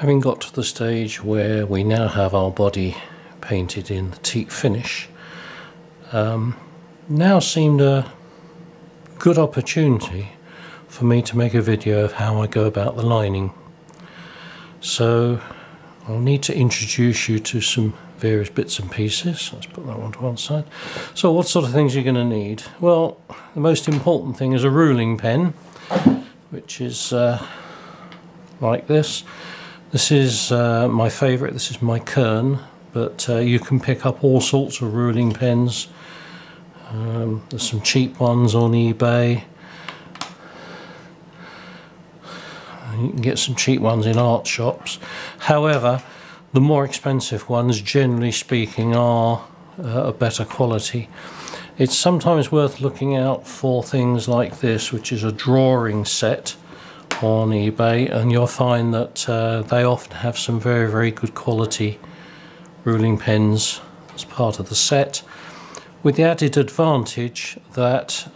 Having got to the stage where we now have our body painted in the teak finish, now seemed a good opportunity for me to make a video of how I go about the lining. So I'll need to introduce you to some various bits and pieces. Let's put that one to one side. So what sort of things you're going to need? Well, the most important thing is a ruling pen, which is like this. This is my favourite. This is my Kern, but you can pick up all sorts of ruling pens. There's some cheap ones on eBay. You can get some cheap ones in art shops. However, the more expensive ones, generally speaking, are a better quality. It's sometimes worth looking out for things like this, which is a drawing set on eBay, and you'll find that they often have some very, very good quality ruling pens as part of the set, with the added advantage that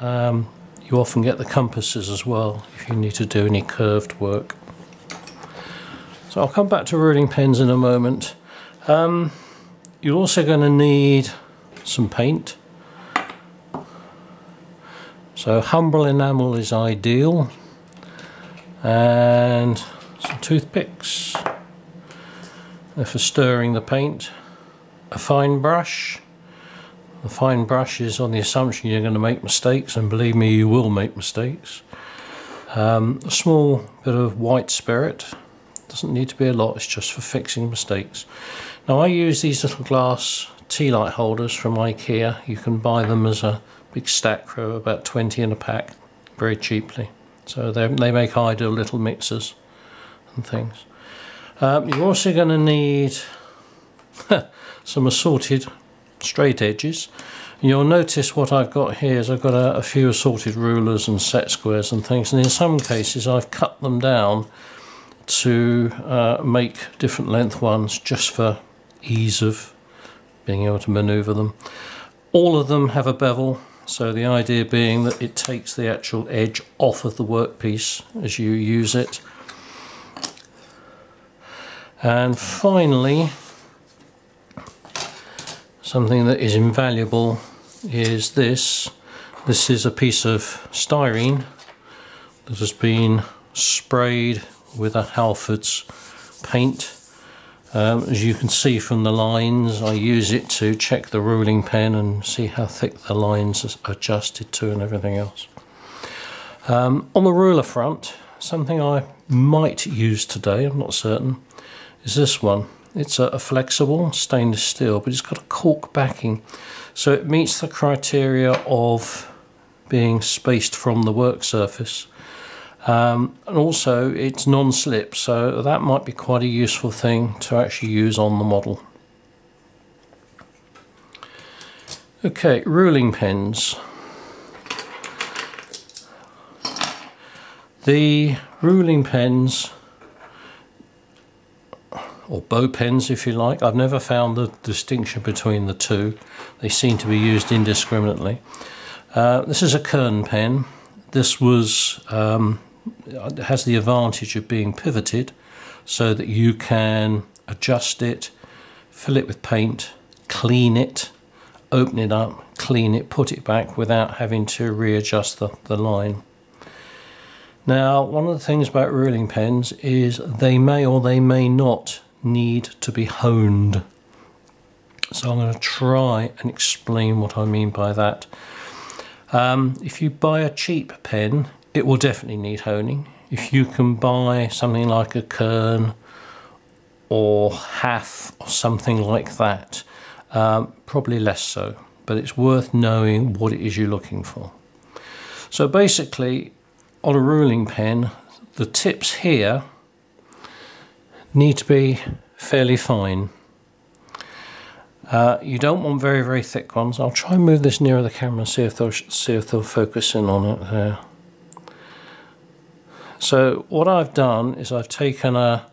you often get the compasses as well if you need to do any curved work. So I'll come back to ruling pens in a moment. You're also going to need some paint. So humble enamel is ideal, and some toothpicks. They're for stirring the paint. A fine brush. The fine brush is on the assumption you're going to make mistakes, and believe me, you will make mistakes. A small bit of white spirit. Doesn't need to be a lot, it's just for fixing mistakes. Now I use these little glass tea light holders from IKEA. You can buy them as a big stack for about 20 in a pack, very cheaply. So they make ideal little mixers and things. You're also going to need some assorted straight edges. And you'll notice what I've got here is I've got a few assorted rulers and set squares and things, and in some cases I've cut them down to make different length ones just for ease of being able to maneuver them. All of them have a bevel, so the idea being that it takes the actual edge off of the workpiece as you use it. And finally, something that is invaluable is this. This is a piece of styrene that has been sprayed with a Halford's paint. As you can see from the lines, I use it to check the ruling pen and see how thick the lines are adjusted to and everything else. On the ruler front, something I might use today, I'm not certain, is this one. It's a flexible stainless steel, but it's got a cork backing, so it meets the criteria of being spaced from the work surface. And also it's non-slip, so that might be quite a useful thing to actually use on the model. Okay, ruling pens. The ruling pens, or bow pens if you like, I've never found the distinction between the two. They seem to be used indiscriminately. This is a Kern pen. This was it has the advantage of being pivoted so that you can adjust it, fill it with paint, clean it, open it up, clean it, put it back without having to readjust the line. Now, one of the things about ruling pens is they may or they may not need to be honed. So I'm going to try and explain what I mean by that. If you buy a cheap pen, it will definitely need honing. If you can buy something like a Kern or Half or something like that, probably less so, but it's worth knowing what it is you're looking for. So basically, on a ruling pen, the tips here need to be fairly fine. You don't want very, very thick ones. I'll try and move this nearer the camera and see if they'll focus in on it there. So what I've done is I've taken a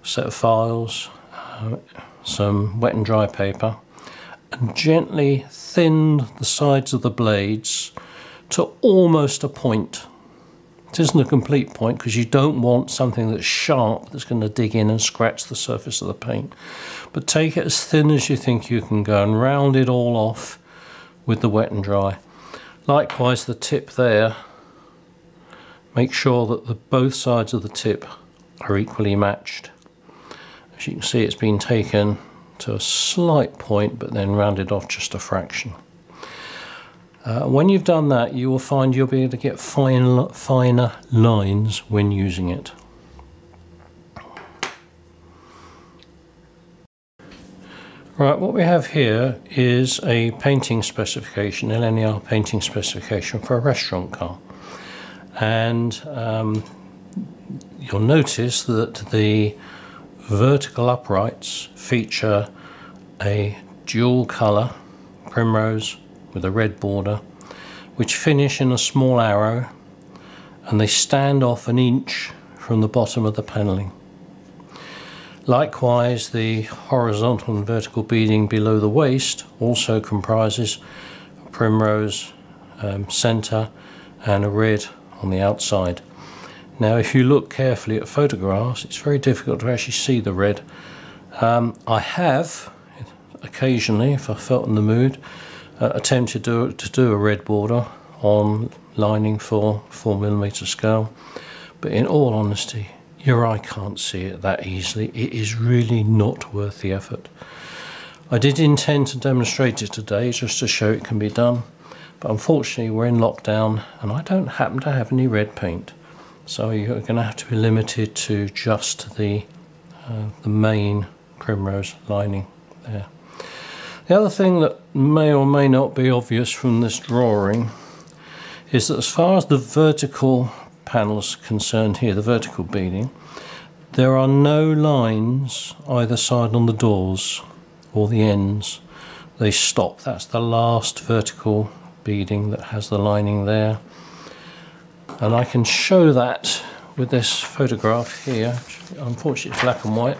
set of files, some wet and dry paper, and gently thinned the sides of the blades to almost a point It isn't a complete point because you don't want something that's sharp that's going to dig in and scratch the surface of the paint. But take it as thin as you think you can go and round it all off with the wet and dry. Likewise, the tip there, make sure that both sides of the tip are equally matched. As you can see, it's been taken to a slight point but then rounded off just a fraction. When you've done that, you will find you'll be able to get finer lines when using it. Right, what we have here is a painting specification, LNER painting specification for a restaurant car. And you'll notice that the vertical uprights feature a dual colour primrose with a red border, which finish in a small arrow, and they stand off an inch from the bottom of the panelling. Likewise, the horizontal and vertical beading below the waist also comprises a primrose centre and a red on the outside. Now, if you look carefully at photographs, it's very difficult to actually see the red. I have occasionally, if I felt in the mood, attempted to do a red border on lining for 4mm scale, but in all honesty, your eye can't see it that easily. It is really not worth the effort. I did intend to demonstrate it today just to show it can be done, but unfortunately we're in lockdown and I don't happen to have any red paint, so you're going to have to be limited to just the main primrose lining there. The other thing that may or may not be obvious from this drawing is that as far as the vertical panels are concerned here, the vertical beading, there are no lines either side on the doors or the ends. They stop. That's the last vertical beading that has the lining there. And I can show that with this photograph here, which unfortunately it's black and white.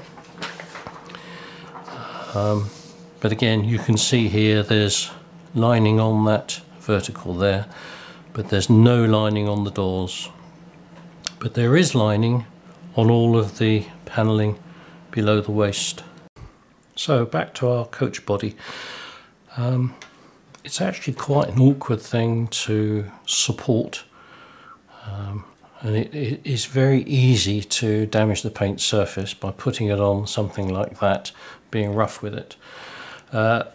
But again, you can see here there's lining on that vertical there, but there's no lining on the doors. But there is lining on all of the panelling below the waist. So back to our coach body. It's actually quite an awkward thing to support, and it is very easy to damage the paint surface by putting it on something like that, being rough with it.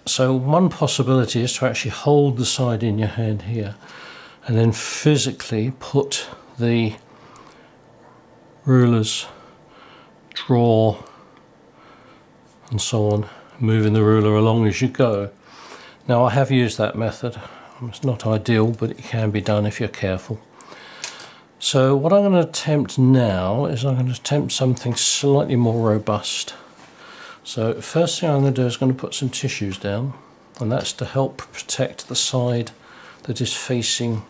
So one possibility is to actually hold the side in your hand here and then physically put the rulers, draw and so on, moving the ruler along as you go. Now, I have used that method. It's not ideal, but it can be done if you're careful. So what I'm going to attempt now is I'm going to attempt something slightly more robust. So first thing I'm going to do is going to put some tissues down, and that's to help protect the side that is facing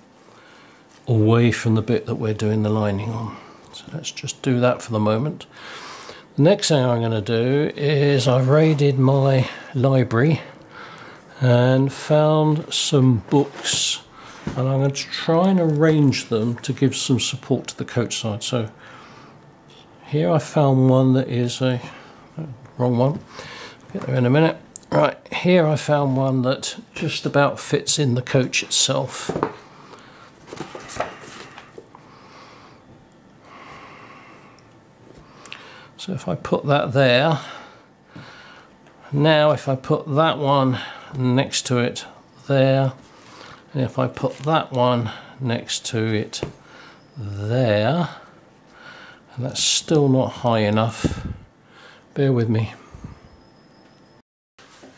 away from the bit that we're doing the lining on. So let's just do that for the moment. The next thing I'm going to do is I've raided my library and found some books, and I'm going to try and arrange them to give some support to the coach side. So here I found one that is a wrong one. Get there in a minute. Right, here I found one that just about fits in the coach itself. So if I put that there, now if I put that one next to it there, and if I put that one next to it there, and that's still not high enough, bear with me.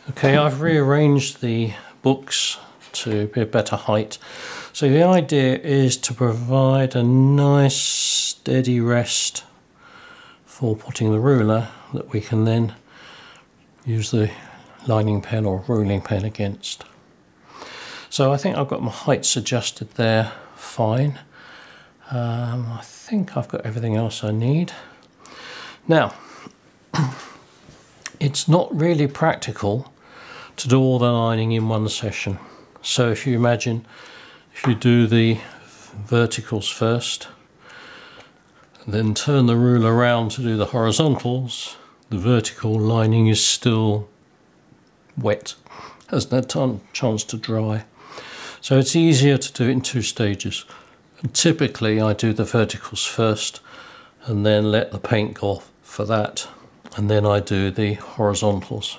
Okay, I've rearranged the books to be a better height. So the idea is to provide a nice steady rest for putting the ruler that we can then use the lining pen or ruling pen against. So I think I've got my heights adjusted there fine. I think I've got everything else I need. Now, it's not really practical to do all the lining in one session. So if you imagine, if you do the verticals first, and then turn the ruler around to do the horizontals, the vertical lining is still wet, hasn't had chance to dry. So it's easier to do it in 2 stages. And typically I do the verticals first and then let the paint go off for that, and then I do the horizontals.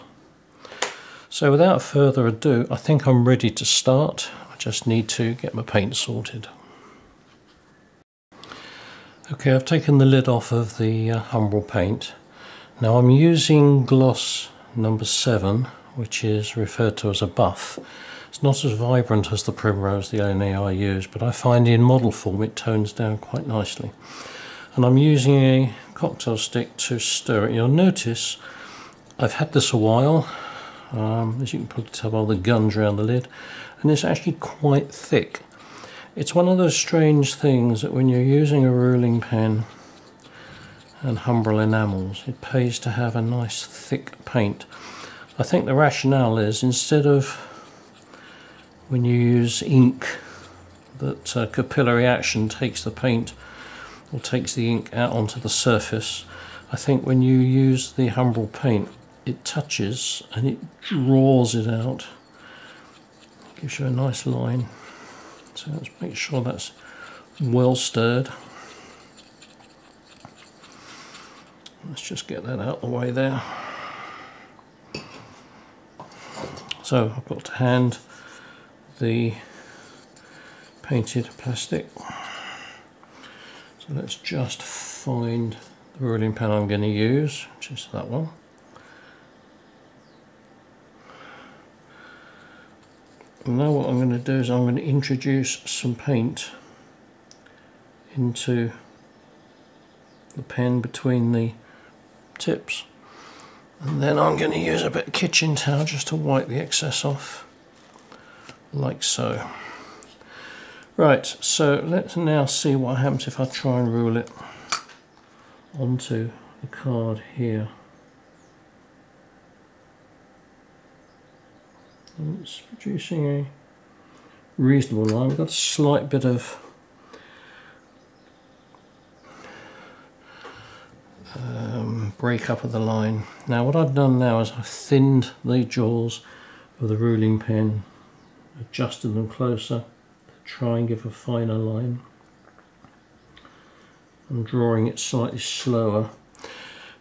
So without further ado, I think I'm ready to start. I just need to get my paint sorted. Okay, I've taken the lid off of the Humbrol paint. Now I'm using gloss number 7, which is referred to as a buff. It's not as vibrant as the Primrose, the only I use, but I find in model form it tones down quite nicely. And I'm using a cocktail stick to stir it. You'll notice I've had this a while, as you can probably tell by the gunge around the lid, and it's actually quite thick. It's one of those strange things that when you're using a ruling pen and Humbrol enamels, it pays to have a nice thick paint. I think the rationale is, instead of when you use ink that capillary action takes the paint or takes the ink out onto the surface, I think when you use the Humbrol paint it touches and it draws it out, gives you a nice line. So let's make sure that's well stirred. Let's just get that out of the way there. So I've got to hand the painted plastic. So let's just find the ruling pen I'm going to use, which is that one. And now what I'm going to do is I'm going to introduce some paint into the pen between the tips, and then I'm going to use a bit of kitchen towel just to wipe the excess off, like so. Right, so let's now see what happens if I try and rule it onto the card here. And it's producing a reasonable line. We've got a slight bit of break up of the line. Now what I've done now is I've thinned the jaws of the ruling pen, adjusted them closer to try and give a finer line. I'm drawing it slightly slower.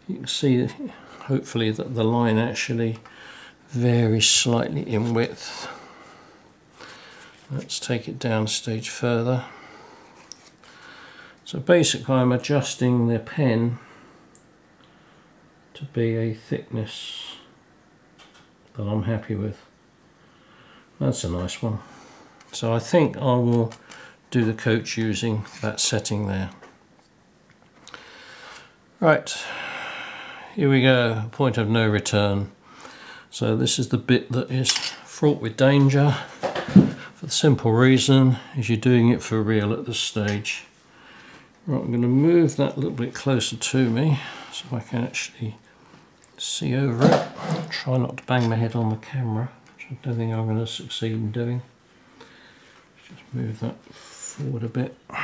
You can see hopefully that the line actually varies slightly in width. Let's take it down a stage further. So basically I'm adjusting the pen to be a thickness that I'm happy with. That's a nice one. So I think I will do the coat using that setting there. Right, here we go, point of no return. So this is the bit that is fraught with danger, for the simple reason is you're doing it for real at this stage. Right, I'm going to move that a little bit closer to me so I can actually see over it. Try not to bang my head on the camera, which I don't think I'm going to succeed in doing. Just move that forward a bit. I'm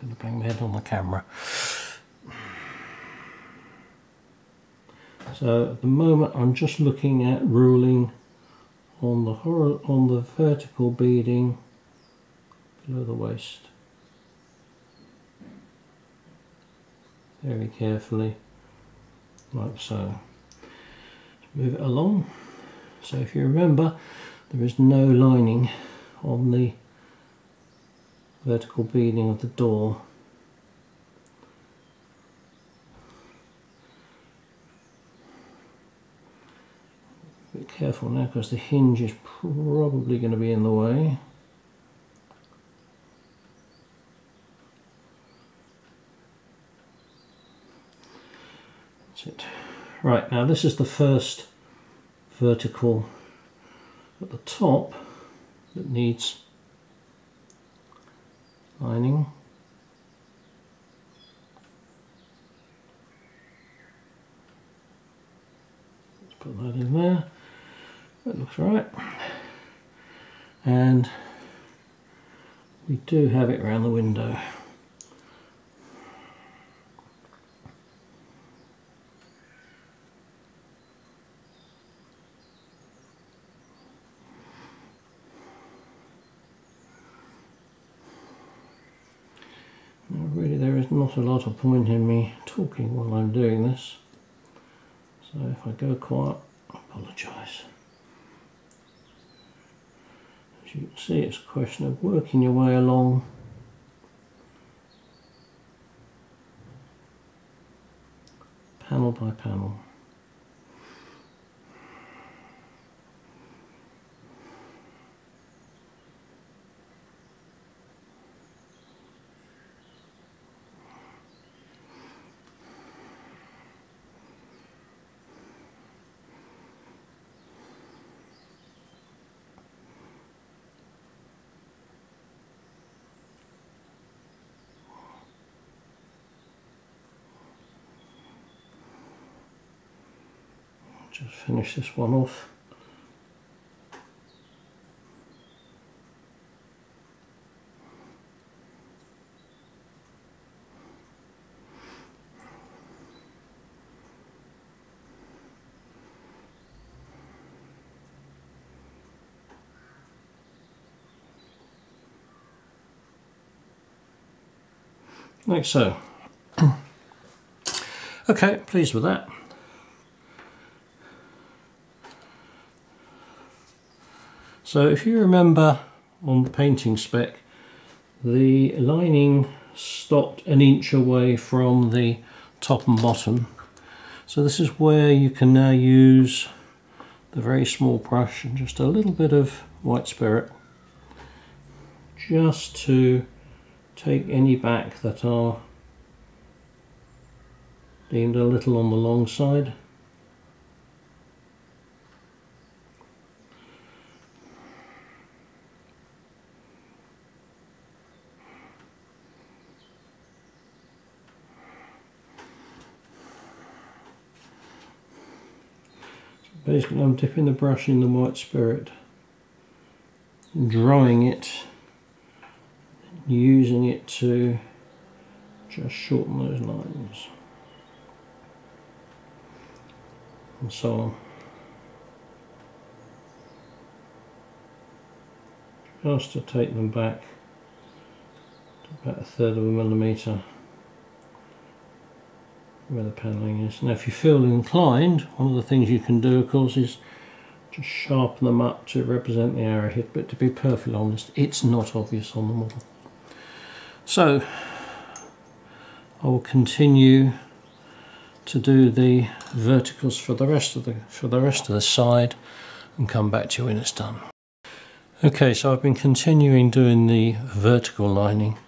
going to bang my head on the camera. So at the moment I'm just looking at ruling on the vertical beading below the waist. Very carefully, like so. Move it along. So if you remember, there is no lining on the vertical beading of the door. Be careful now because the hinge is probably going to be in the way. That's it. Right, now this is the first vertical at the top that needs lining. Let's put that in there. That looks right. And we do have it around the window. Now really there is not a lot of point in me talking while I'm doing this, so if I go quiet, I apologise. As you can see, it's a question of working your way along panel by panel. Just finish this one off. Like so. Okay, pleased with that. So if you remember on the painting spec, the lining stopped an inch away from the top and bottom. So this is where you can now use the very small brush and just a little bit of white spirit just to take any back that are deemed a little on the long side. Basically I'm dipping the brush in the white spirit, drying it, using it to just shorten those lines, and so on. Just to take them back to about 1/3 of a millimetre where the panelling is. Now if you feel inclined, one of the things you can do of course is just sharpen them up to represent the arrowhead, but to be perfectly honest, it's not obvious on the model. So I will continue to do the verticals for the rest of the side and come back to you when it's done. Okay, so I've been continuing doing the vertical lining,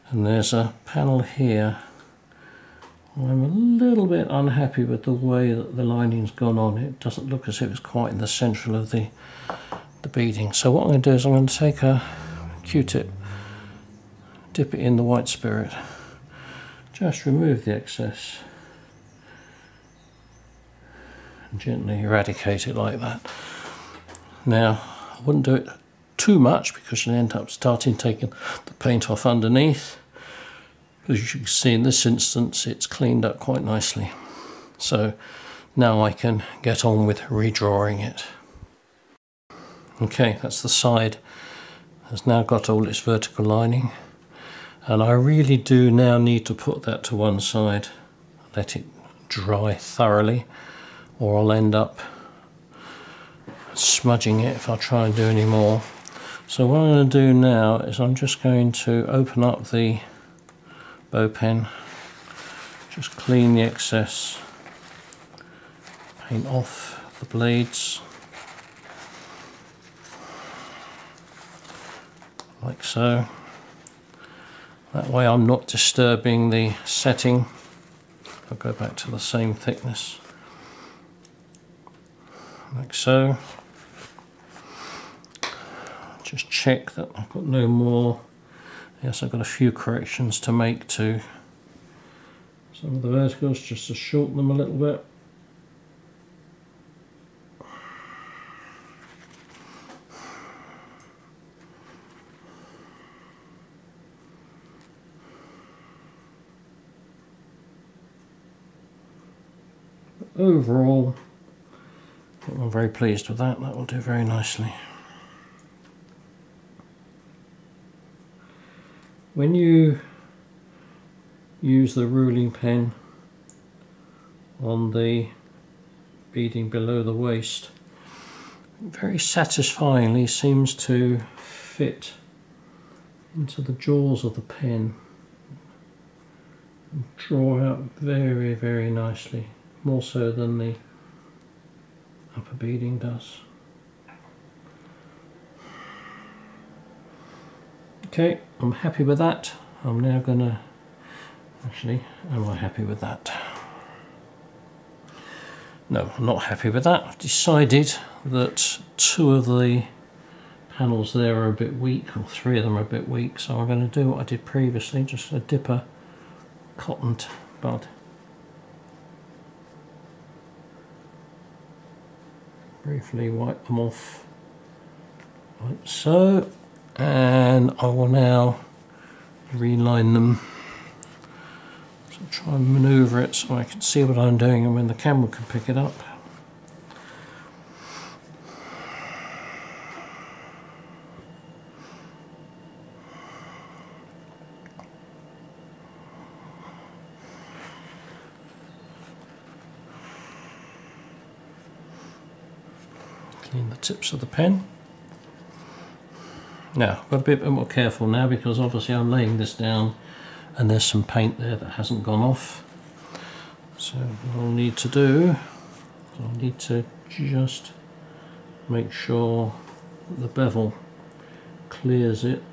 and there's a panel here. I'm a little bit unhappy with the way that the lining's gone on. It doesn't look as if it's quite in the centre of the beading. So what I'm going to do is I'm going to take a Q-tip, dip it in the white spirit, just remove the excess and gently eradicate it like that. Now I wouldn't do it too much because you'll end up taking the paint off underneath. As you can see in this instance, it's cleaned up quite nicely. So now I can get on with redrawing it. Okay, that's the side. Has now got all its vertical lining. And I really do now need to put that to one side, let it dry thoroughly, or I'll end up smudging it if I try and do any more. So what I'm going to do now is I'm just going to open up the bow pen, just clean the excess paint off the blades like so. That way I'm not disturbing the setting. I'll go back to the same thickness like so. Just check that I've got no more. Yes, I've got a few corrections to make to some of the verticals just to shorten them a little bit. overall I'm very pleased with that. That will do very nicely. When you use the ruling pen on the beading below the waist, it very satisfyingly seems to fit into the jaws of the pen and draw out very, very nicely, more so than the upper beading does. Okay, I'm happy with that. I'm now going to, actually, am I happy with that? No, I'm not happy with that. I've decided that 2 of the panels there are a bit weak, or 3 of them are a bit weak, so I'm going to do what I did previously, just a dipper cotton bud. Briefly wipe them off like so, and I will now reline them. So I'll try and manoeuvre it so I can see what I'm doing and when the camera can pick it up. Clean the tips of the pen. Now, I've got to be a bit more careful now because obviously I'm laying this down and there's some paint there that hasn't gone off. So what I'll need to do, I'll need to just make sure that the bevel clears it.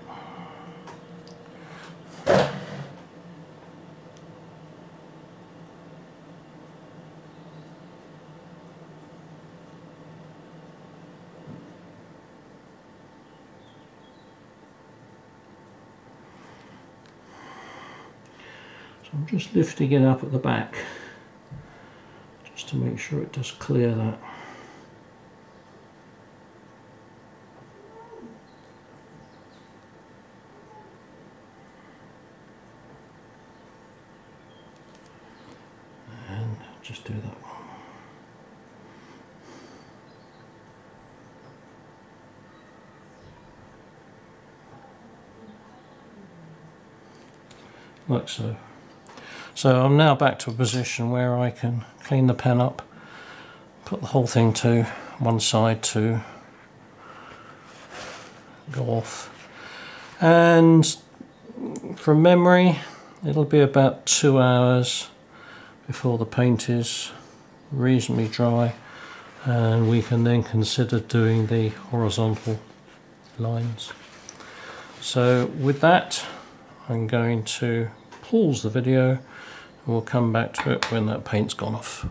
I'm just lifting it up at the back just to make sure it does clear that. And just do that one. Like so. So I'm now back to a position where I can clean the pen up, put the whole thing to one side to go off, and from memory it'll be about 2 hours before the paint is reasonably dry, and we can then consider doing the horizontal lines. So with that, I'm going to pause the video and we'll come back to it when that paint's gone off.